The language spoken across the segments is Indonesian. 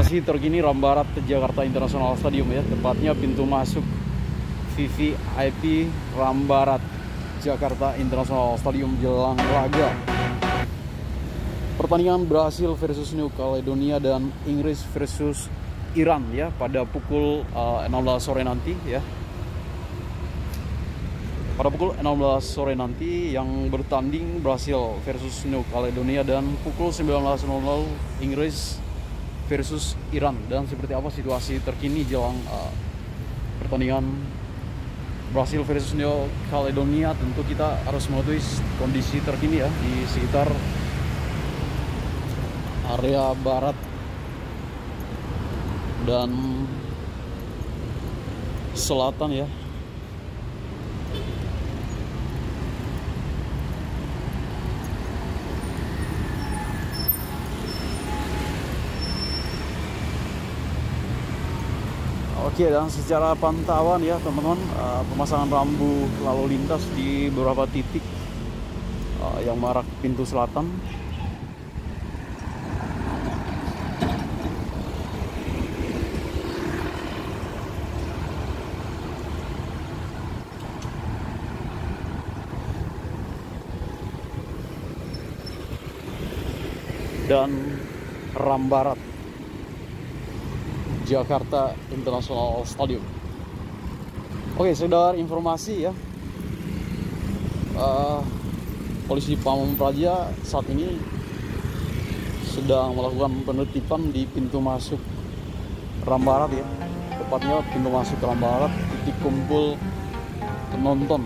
Kondisi terkini Rambarat Jakarta International Stadium ya, tepatnya pintu masuk VVIP Rambarat Jakarta International Stadium jelang laga pertandingan Brasil versus New Caledonia dan Inggris versus Iran ya pada pukul 16 sore nanti ya. Pada pukul 16 sore nanti yang bertanding Brasil versus New Caledonia dan pukul 19.00 Inggris versus Iran. Dan seperti apa situasi terkini jelang pertandingan Brasil versus New Caledonia, tentu kita harus mengetahui kondisi terkini ya di sekitar area barat dan selatan ya. Oke, dan secara pantauan ya teman-teman, pemasangan rambu lalu lintas di beberapa titik yang marak pintu selatan. Dan Rambarat Jakarta International Stadium. Oke, sekedar informasi ya, polisi Pamung Praja saat ini sedang melakukan penertiban di pintu masuk Rambarat ya, tepatnya pintu masuk Rambarat, titik kumpul penonton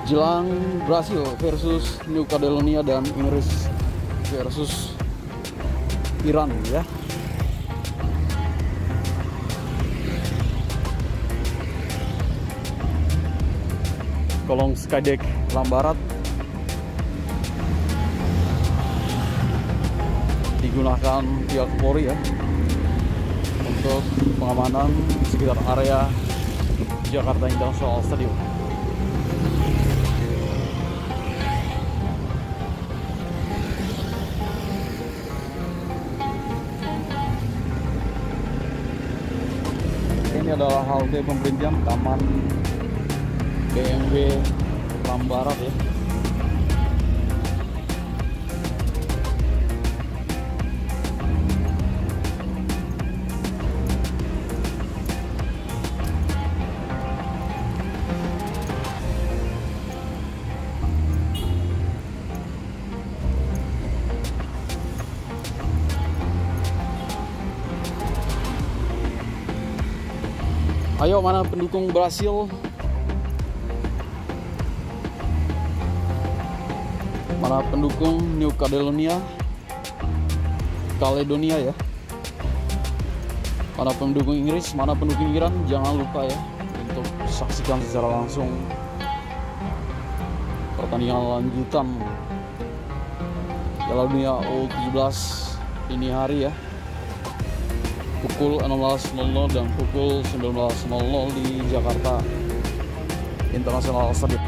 jelang Brasil versus New Caledonia dan Inggris versus Iran ya. Kolong Skydeck Rambarat digunakan pihak Polri ya untuk pengamanan sekitar area Jakarta International Stadium. Ini adalah halte pemberhentian Taman BMW Rambarat ya. Ayo, mana pendukung Brasil? Mana pendukung New Caledonia ya? Mana pendukung Inggris? Mana pendukung Iran? Jangan lupa ya untuk saksikan secara langsung pertandingan lanjutan Piala Dunia U17 ini hari ya, pukul 16.00 dan pukul 19.00 di Jakarta International Stadium.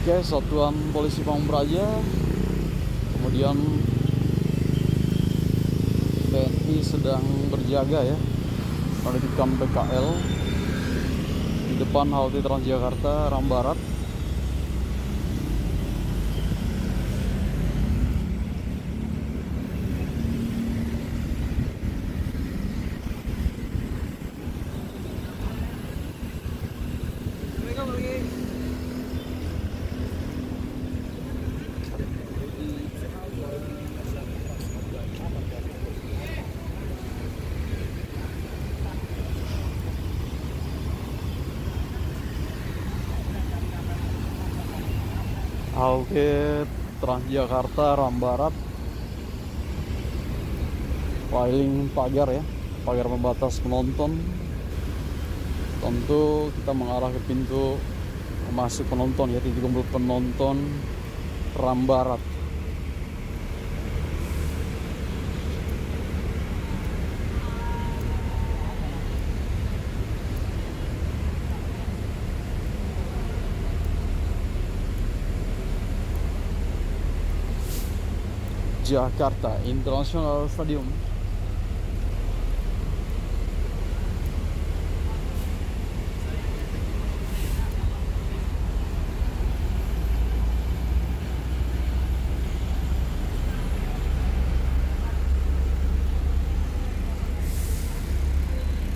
Oke, Satuan Polisi Pamung Praja, kemudian TNI sedang berjaga ya, menertibkan PKL di depan halte Transjakarta Ram Barat. Halte Transjakarta Ram Barat, piling pagar ya, pagar pembatas penonton. Tentu kita mengarah ke pintu masuk penonton ya, titik kumpul penonton Ram Barat. Jakarta International Stadium.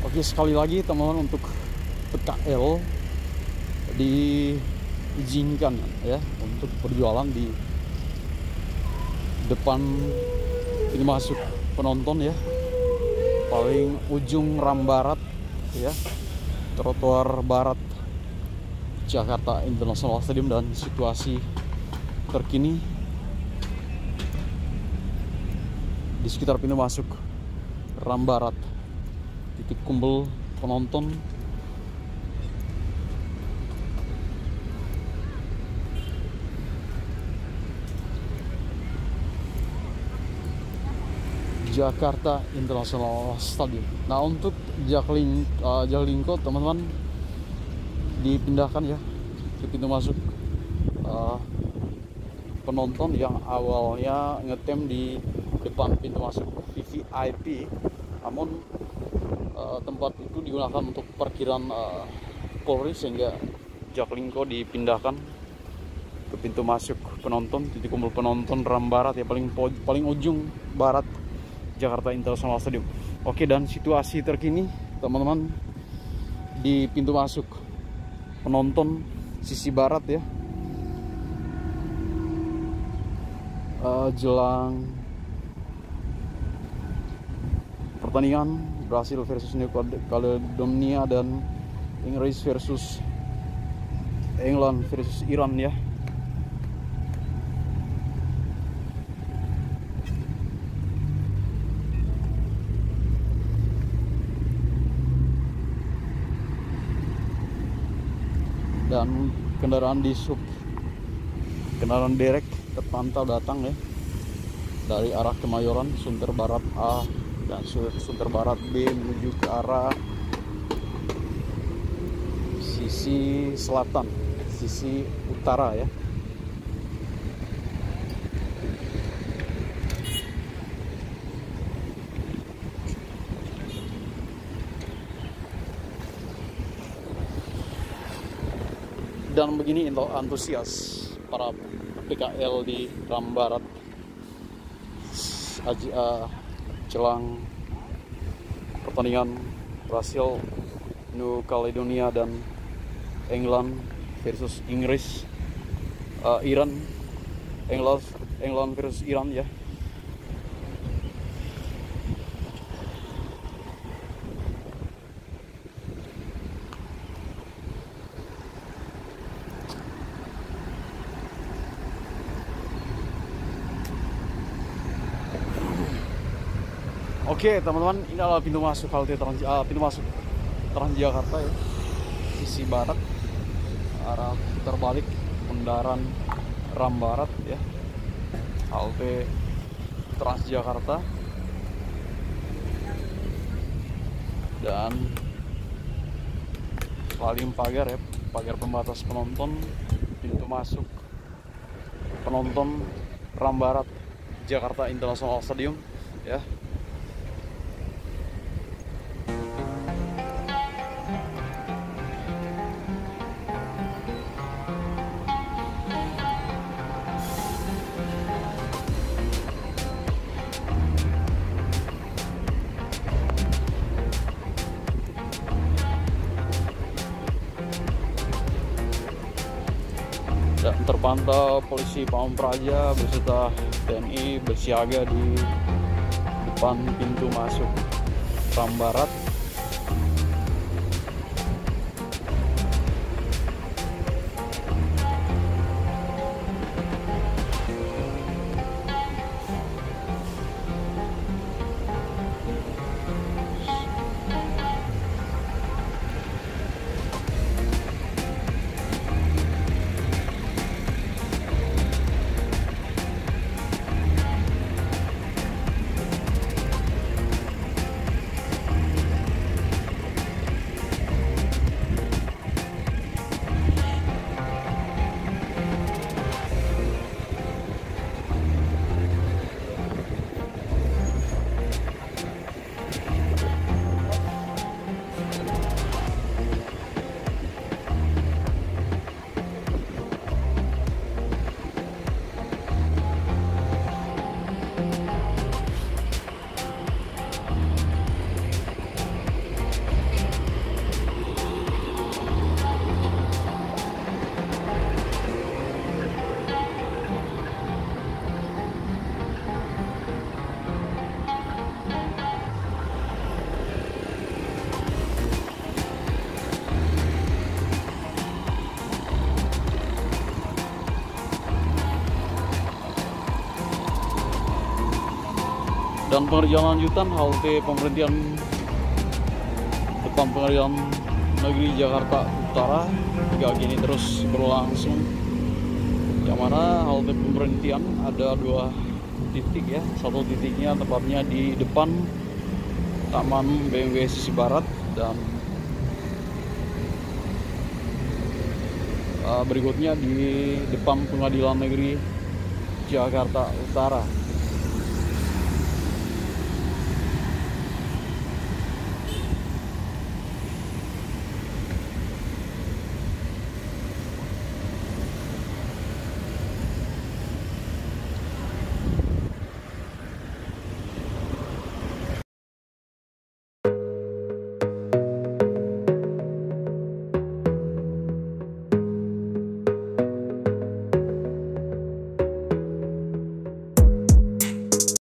Oke, sekali lagi teman-teman, untuk PKL diizinkan ya untuk berjualan di depan ini masuk penonton ya, paling ujung Ram Barat ya, trotoar barat Jakarta International Stadium. Dan situasi terkini di sekitar pintu masuk Ram Barat, titik kumpul penonton Jakarta International Stadium. Nah, untuk Jaklingko teman-teman dipindahkan ya ke pintu masuk penonton yang awalnya ngetem di depan pintu masuk VVIP, namun tempat itu digunakan untuk parkiran Polri, sehingga Jaklingko dipindahkan ke pintu masuk penonton, titik kumpul penonton Ram Barat ya, paling ujung barat Jakarta International Stadium. Oke, dan situasi terkini teman-teman di pintu masuk penonton sisi barat ya, jelang pertandingan Brasil versus New Caledonia dan Inggris versus England versus Iran ya. Dan kendaraan di sub, kendaraan derek terpantau datang ya dari arah Kemayoran, Sunter Barat A dan Sunter Barat B menuju ke arah sisi selatan, sisi utara ya. Dan begini antusias para PKL di Ram Barat jelang pertandingan Brasil New Caledonia dan England versus Inggris, England versus Iran ya. Oke teman-teman, ini adalah pintu masuk halte Transjakarta ya, sisi barat, arah terbalik kendaraan Ram Barat ya, halte Transjakarta. Dan paling pagar ya, pagar pembatas penonton, pintu masuk penonton Ram Barat Jakarta International Stadium ya. dan terpantau polisi Pamung Praja beserta TNI bersiaga di depan pintu masuk Ram Barat. Dan pengerjaan lanjutan halte pemberhentian depan Pengadilan Negeri Jakarta Utara hingga kini terus berlangsung, yang mana halte pemberhentian ada 2 titik ya. Satu titiknya tepatnya di depan Taman BMW sisi barat, dan berikutnya di depan Pengadilan Negeri Jakarta Utara.